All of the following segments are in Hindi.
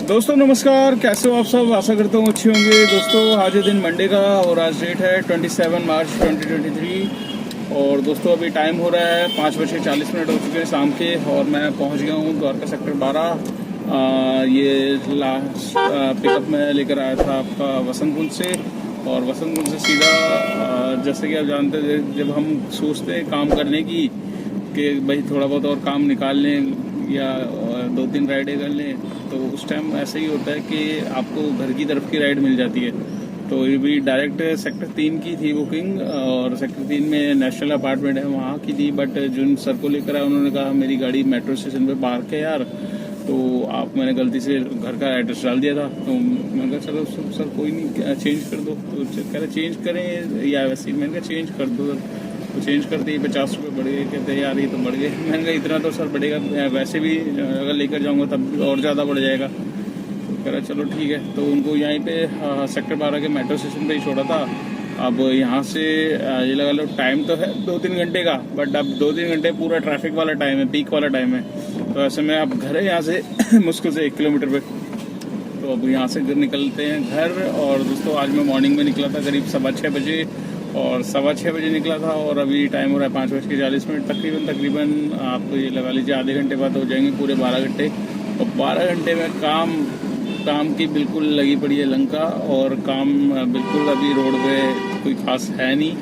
दोस्तों नमस्कार, कैसे हो आप सब। आशा करता हूँ अच्छे होंगे। दोस्तों आज दिन मंडे का और आज डेट है 27 मार्च 2023 और दोस्तों अभी टाइम हो रहा है 5:40 हो चुके हैं शाम के और मैं पहुँच गया हूँ द्वारका सेक्टर 12। ये लास्ट पिकअप में लेकर आया था आपका वसंत कुंज से और वसंत कुंज से सीधा जैसे कि आप जानते हैं जब हम सोचते हैं काम करने की कि भाई थोड़ा बहुत और काम निकाल लें या 2-3 राइडें कर लें तो उस टाइम ऐसा ही होता है कि आपको घर की तरफ की राइड मिल जाती है। तो ये भी डायरेक्ट सेक्टर 3 की थी बुकिंग और सेक्टर 3 में नेशनल अपार्टमेंट है वहाँ की थी, बट जिन सर को लेकर आया उन्होंने कहा मेरी गाड़ी मेट्रो स्टेशन पे पार्क है यार, तो मैंने गलती से घर का एड्रेस डाल दिया था। तो मैंने कहा चलो सर कोई नहीं चेंज कर दो। तो कह रहे चेंज करें या वैसे ही, मैंने कहा चेंज कर दो सर। तो चेंज कर दी, 50 रुपये बढ़ गए। कहते हैं यार ये तो बढ़ गए। मैंने कहा इतना तो सर बढ़ेगा, वैसे भी अगर लेकर जाऊंगा तब भी और ज़्यादा बढ़ जाएगा। तो कह रहा चलो ठीक है। तो उनको यहीं पे सेक्टर 12 के मेट्रो स्टेशन पे ही छोड़ा था। अब यहाँ से ये लगा लो टाइम तो है 2-3 घंटे का, बट अब 2-3 घंटे पूरा ट्रैफिक वाला टाइम है, पीक वाला टाइम है। तो ऐसे में अब घर है यहाँ से मुश्किल से 1 किलोमीटर पे। तो अब यहाँ से निकलते हैं घर। और दोस्तों आज मैं मॉर्निंग में निकला था करीब 6:15 बजे और 6:15 बजे निकला था और अभी टाइम हो रहा है 5:40 तकरीबन आप ये लगा लीजिए आधे घंटे बाद हो जाएंगे पूरे 12 घंटे। और 12 घंटे में काम की बिल्कुल लगी पड़ी है लंका और काम बिल्कुल अभी रोड पे कोई खास है नहीं,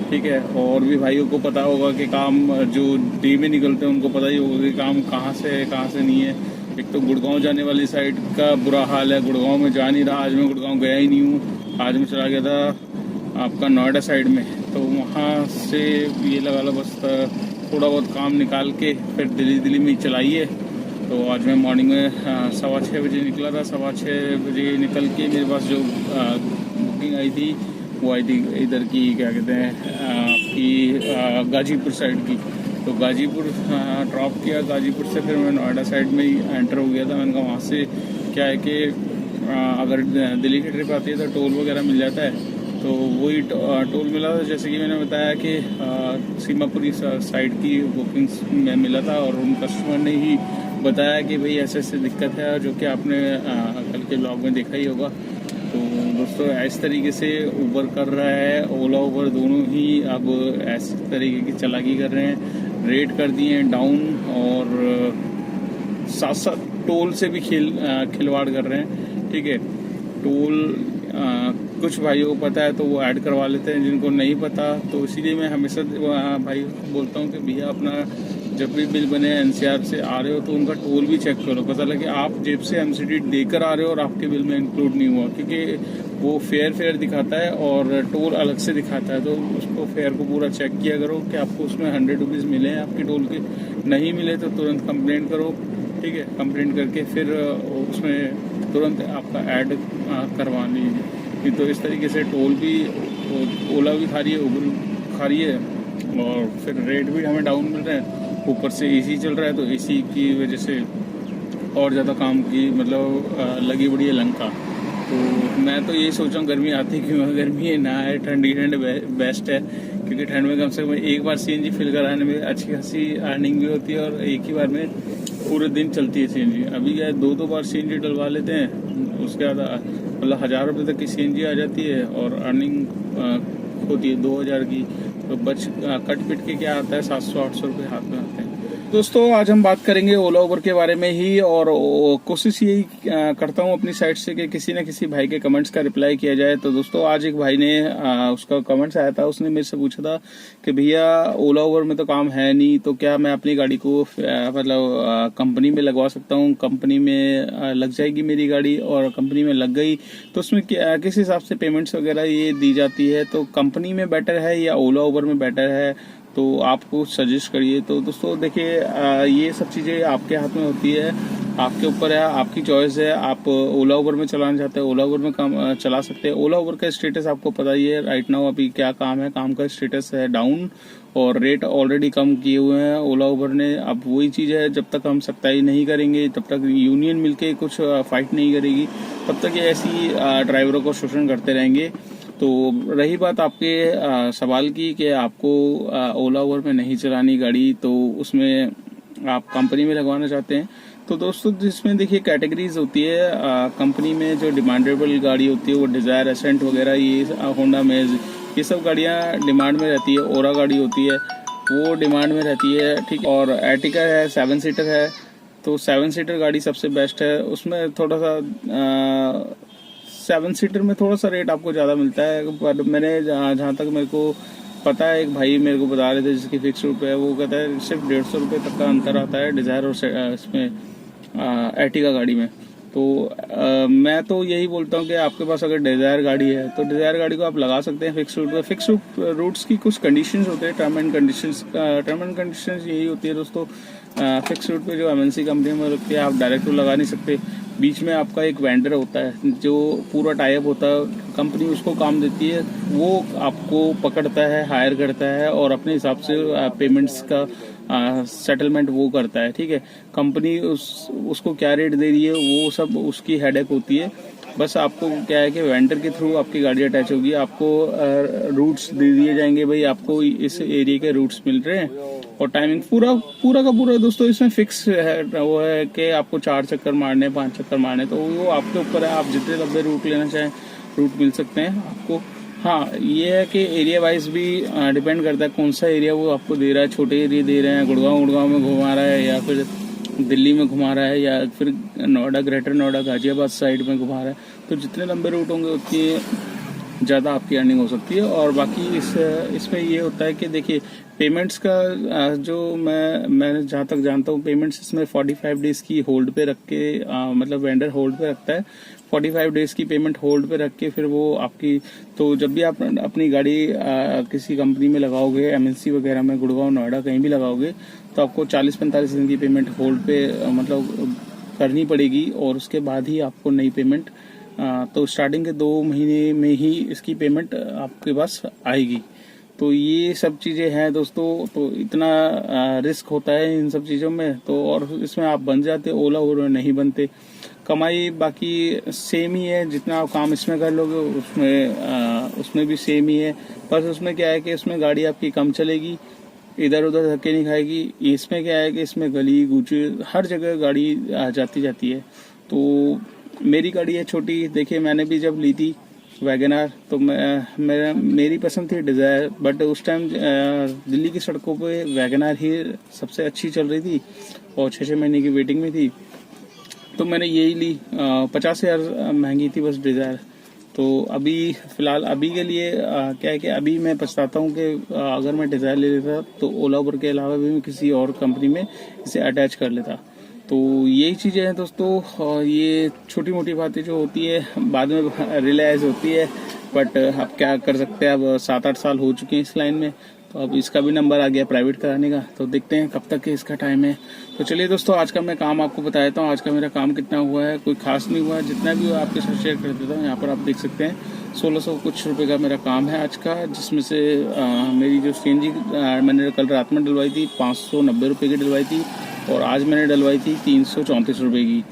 ठीक है। और भी भाइयों को पता होगा कि काम जो डे में निकलते हैं उनको पता ही होगा कि काम कहाँ से है कहाँ से नहीं है। एक तो गुड़गांव जाने वाली साइड का बुरा हाल है, गुड़गांव में जा नहीं रहा। आज मैं गुड़गांव गया ही नहीं हूँ, आज मैं चला गया था आपका नोएडा साइड में। तो वहाँ से ये लगा लो बस थोड़ा बहुत काम निकाल के फिर दिल्ली में चलाई है। तो आज मैं मॉर्निंग में 6:15 बजे निकला था। 6:15 बजे निकल के मेरे पास जो बुकिंग आई थी वो आई थी इधर की क्या कहते हैं आपकी गाजीपुर साइड की। तो गाजीपुर ड्रॉप किया, गाजीपुर से फिर मैं नोएडा साइड में ही एंटर हो गया था। मैंने कहा वहाँ से क्या है कि अगर दिल्ली की ट्रिप आती है तो टोल वगैरह मिल जाता है। तो वही टोल मिला था जैसे कि मैंने बताया कि सीमापुरी साइड की बुकिंग्स में मिला था और उन कस्टमर ने ही बताया कि भाई ऐसे ऐसे दिक्कत है, जो कि आपने कल के ब्लॉग में देखा ही होगा। तो दोस्तों इस तरीके से ऊबर कर रहा है, ओला ऊबर दोनों ही अब इस तरीके की चालाकी कर रहे हैं, रेट कर दिए हैं डाउन और साथ साथ टोल से भी खिलवाड़ कर रहे हैं, ठीक है। टोल कुछ भाइयों को पता है तो वो ऐड करवा लेते हैं, जिनको नहीं पता तो इसीलिए मैं हमेशा भाई बोलता हूँ कि भैया अपना जब भी बिल बने एनसीआर से आ रहे हो तो उनका टोल भी चेक करो, पता लगे आप जेब से एमसीडी देकर आ रहे हो और आपके बिल में इंक्लूड नहीं हुआ, क्योंकि वो फेयर दिखाता है और टोल अलग से दिखाता है। तो उसको फेयर को पूरा चेक किया करो कि आपको उसमें 100 रुपीज़ मिले हैं आपके टोल के, नहीं मिले तो तुरंत कंप्लेंट करो, ठीक है। कंप्लेंट करके फिर उसमें तुरंत आपका ऐड करवा लीजिए। तो इस तरीके से टोल भी ओला भी खा रही है, उबर खा रही है और फिर रेट भी हमें डाउन मिल रहे हैं। ऊपर से एसी चल रहा है तो एसी की वजह से और ज़्यादा काम की मतलब लगी बड़ी है लंका। तो मैं तो यही सोच रहा हूँ गर्मी आती क्यों है, गर्मी है ना है, ठंडी बेस्ट है, क्योंकि ठंड में कम से कम एक बार सीएनजी फिल कराने में अच्छी खासी अर्निंग भी होती है और एक ही बार में पूरे दिन चलती है सीएनजी। अभी क्या है 2-2 बार सीएनजी डलवा लेते हैं, उसके बाद मतलब 1000 रुपये तक की सीएनजी आ जाती है और अर्निंग होती है 2000 की। तो कट पिट के क्या आता है 700-800 रुपये हाथ में आते हैं। दोस्तों आज हम बात करेंगे ओला उबर के बारे में ही और कोशिश यही करता हूँ अपनी साइड से कि किसी न किसी भाई के कमेंट्स का रिप्लाई किया जाए। तो दोस्तों आज एक भाई ने उसका कमेंट्स आया था, उसने मेरे से पूछा था कि भैया ओला उबर में तो काम है नहीं, तो क्या मैं अपनी गाड़ी को मतलब कंपनी में लगवा सकता हूँ, कंपनी में लग जाएगी मेरी गाड़ी और कंपनी में लग गई तो उसमें किस हिसाब से पेमेंट्स वगैरह ये दी जाती है, तो कंपनी में बेटर है या ओला उबर में बेटर है, तो आपको सजेस्ट करिए। तो दोस्तों देखिए ये सब चीज़ें आपके हाथ में होती है, आपके ऊपर है, आपकी चॉइस है। आप ओला उबर में चलाना चाहते हैं ओला उबर में काम चला सकते हैं। ओला उबर का स्टेटस आपको पता ही है राइट नाउ अभी क्या काम है, काम का स्टेटस है डाउन और रेट ऑलरेडी कम किए हुए हैं ओला उबर ने। अब वही चीज़ है, जब तक हम सख्ताई नहीं करेंगे, तब तक यूनियन मिलके कुछ फाइट नहीं करेगी, तब तक ये ऐसी ड्राइवरों को शोषण करते रहेंगे। तो रही बात आपके सवाल की कि आपको ओला उबर में नहीं चलानी गाड़ी, तो उसमें आप कंपनी में लगवाना चाहते हैं, तो दोस्तों जिसमें देखिए कैटेगरीज होती है कंपनी में, जो डिमांडेबल गाड़ी होती है वो डिज़ायर, एसेंट वगैरह, ये होंडा मेज, ये सब गाड़ियाँ डिमांड में रहती है। ओरा गाड़ी होती है वो डिमांड में रहती है, ठीक। और एर्टिगा है 7 सीटर है, तो 7 सीटर गाड़ी सबसे बेस्ट है। उसमें थोड़ा सा 7 सीटर में थोड़ा सा रेट आपको ज़्यादा मिलता है, पर मैंने जहाँ तक मेरे को पता है, एक भाई मेरे को बता रहे थे जिसकी फिक्स रुपये है, वो कहता है सिर्फ 150 रुपये तक का अंतर आता है डिज़ायर और इसमें एर्टिगा गाड़ी में। तो मैं तो यही बोलता हूँ कि आपके पास अगर डिज़ायर गाड़ी है तो डिज़ायर गाड़ी को आप लगा सकते हैं फिक्स रूट पर। फिक्स रूट्स की कुछ कंडीशंस होते हैं, टर्म एंड कंडीशंस यही होती है दोस्तों। फिक्स रूट पे जो एमएनसी कंपनी में रखती है आप डायरेक्ट तो लगा नहीं सकते, बीच में आपका एक वेंडर होता है जो पूरा टाई अप होता है, कंपनी उसको काम देती है, वो आपको पकड़ता है, हायर करता है और अपने हिसाब से पेमेंट्स का सेटलमेंट वो करता है, ठीक है। कंपनी उसको क्या रेट दे रही है वो सब उसकी हेडेक होती है। बस आपको क्या है कि वेंडर के थ्रू आपकी गाड़ी अटैच होगी, आपको रूट्स दे दिए जाएंगे, भाई आपको इस एरिया के रूट्स मिल रहे हैं और टाइमिंग पूरा का पूरा दोस्तों इसमें फिक्स है। वो है कि आपको 4 चक्कर मारने, 5 चक्कर मारने, तो वो आपके ऊपर है, आप जितने लंबे रूट लेना चाहें रूट मिल सकते हैं आपको। हाँ, ये है कि एरिया वाइज भी डिपेंड करता है कौन सा एरिया वो आपको दे रहा है। छोटे एरिया दे रहे हैं, गुड़गांव में घुमा रहा है, या फिर दिल्ली में घुमा रहा है, या फिर नोएडा, ग्रेटर नोएडा, गाजियाबाद साइड में घुमा रहा है, तो जितने लंबे रूट होंगे उतनी ज़्यादा आपकी अर्निंग हो सकती है। और बाकी इसमें ये होता है कि देखिए पेमेंट्स का जो मैं जहाँ तक जानता हूँ, पेमेंट्स इसमें 45 डेज की होल्ड पे रख के मतलब वेंडर होल्ड पे रखता है। 45 डेज की पेमेंट होल्ड पे रख के फिर वो आपकी, तो जब भी आप अपनी गाड़ी किसी कंपनी में लगाओगे, एमएनसी वगैरह में, गुड़गांव, नोएडा कहीं भी लगाओगे, तो आपको 40-45 दिन की पेमेंट होल्ड पे मतलब करनी पड़ेगी और उसके बाद ही आपको नई पेमेंट, तो स्टार्टिंग के 2 महीने में ही इसकी पेमेंट आपके पास आएगी। तो ये सब चीज़ें हैं दोस्तों। तो इतना रिस्क होता है इन सब चीज़ों में, तो और इसमें आप बन जाते, ओला और नहीं बनते। कमाई बाकी सेम ही है, जितना आप काम इसमें कर लोगे उसमें भी सेम ही है। बस उसमें क्या है कि इसमें गाड़ी आपकी कम चलेगी, इधर उधर धक्के नहीं खाएगी। इसमें क्या है कि इसमें गली गूचे हर जगह गाड़ी जाती है। तो मेरी गाड़ी है छोटी, देखिए मैंने भी जब ली थी वैगनआर, तो मेरी पसंद थी डिज़ायर, बट उस टाइम दिल्ली की सड़कों पे वैगनआर ही सबसे अच्छी चल रही थी और 6 महीने की वेटिंग में थी, तो मैंने यही ली। 50,000 महंगी थी बस डिज़ायर। तो अभी फिलहाल अभी के लिए क्या है कि अभी मैं पछताता हूँ कि अगर मैं डिज़ायर ले लेता तो ओला उबर के अलावा भी मैं किसी और कंपनी में इसे अटैच कर लेता। तो यही चीज़ें हैं दोस्तों, ये छोटी मोटी बातें जो होती है बाद में रियलाइज होती है, बट अब क्या कर सकते हैं। अब 7-8 साल हो चुके हैं इस लाइन में, तो अब इसका भी नंबर आ गया प्राइवेट कराने का, तो देखते हैं कब तक इसका टाइम है। तो चलिए दोस्तों, आज का मैं काम आपको बता देता हूँ। आज का मेरा काम कितना हुआ है, कोई खास नहीं हुआ है, जितना भी हुआ आपके साथ शेयर कर देता हूँ। यहाँ पर आप देख सकते हैं 1600 कुछ रुपए का मेरा काम है आज का, जिसमें से मेरी जो सीएनजी मैंने कल रात में डलवाई थी 590 रुपये की डलवाई थी, और आज मैंने डलवाई थी 334 रुपये की।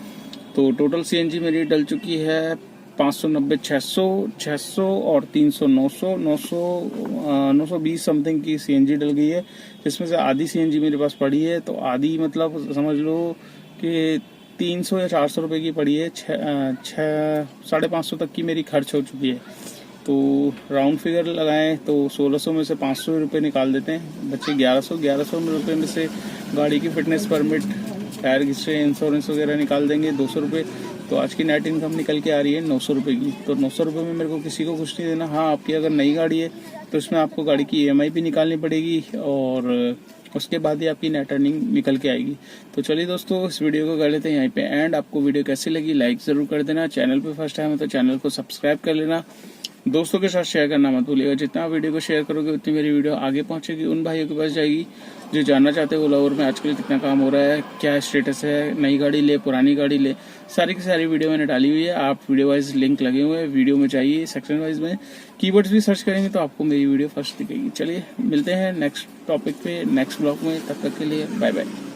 तो टोटल सीएनजी मेरी डल चुकी है 590, 600 और 300, 920 समथिंग की सीएनजी डल गई है, जिसमें से आधी सीएनजी मेरे पास पड़ी है। तो आधी मतलब समझ लो कि 300 या 400 रुपये की पड़ी है। 550 तक की मेरी खर्च हो चुकी है। तो राउंड फिगर लगाएं तो 1600 में से 500 रुपये निकाल देते हैं, बच्चे 1100 रुपये में से गाड़ी की फिटनेस परमिट, टायर घिसे, इंश्योरेंस वगैरह निकाल देंगे 200 रुपये। तो आज की नेट इनकम निकल के आ रही है 900 रुपये की। तो 900 रुपये में मेरे को किसी को कुछ नहीं देना। हाँ, आपकी अगर नई गाड़ी है तो इसमें आपको गाड़ी की EMI भी निकालनी पड़ेगी और उसके बाद ही आपकी नेट अर्निंग निकल के आएगी। तो चलिए दोस्तों, इस वीडियो को कर लेते हैं यहीं पे एंड। आपको वीडियो कैसी लगी लाइक ज़रूर कर देना, चैनल पे फर्स्ट टाइम है तो चैनल को सब्सक्राइब कर लेना, दोस्तों के साथ शेयर करना मत भूलिएगा। जितना वीडियो को शेयर करोगे उतनी मेरी वीडियो आगे पहुंचेगी, उन भाइयों के पास जाएगी जो जानना चाहते हैं ओला उबर में आजकल कितना काम हो रहा है, क्या स्टेटस है, नई गाड़ी ले, पुरानी गाड़ी ले, सारी की सारी वीडियो मैंने डाली हुई है। आप वीडियो वाइज लिंक लगे हुए हैं, वीडियो में चाहिए सेक्शन वाइज में कीवर्ड्स भी सर्च करेंगे तो आपको मेरी वीडियो फर्स्ट दिखेगी। चलिए मिलते हैं नेक्स्ट टॉपिक पे नेक्स्ट ब्लॉग में, तब तक के लिए बाय बाय।